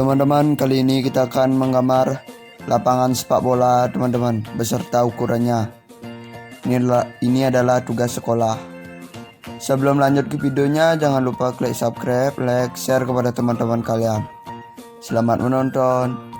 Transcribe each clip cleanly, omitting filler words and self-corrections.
Teman-teman, kali ini kita akan menggambar lapangan sepak bola teman-teman, beserta ukurannya. Ini adalah tugas sekolah. Sebelum lanjut ke videonya, jangan lupa klik subscribe, like, share kepada teman-teman kalian. Selamat menonton.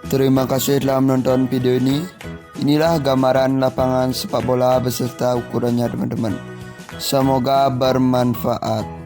Terima kasih telah menonton video ini. Inilah gambaran lapangan sepak bola beserta ukurannya teman-teman. Semoga bermanfaat.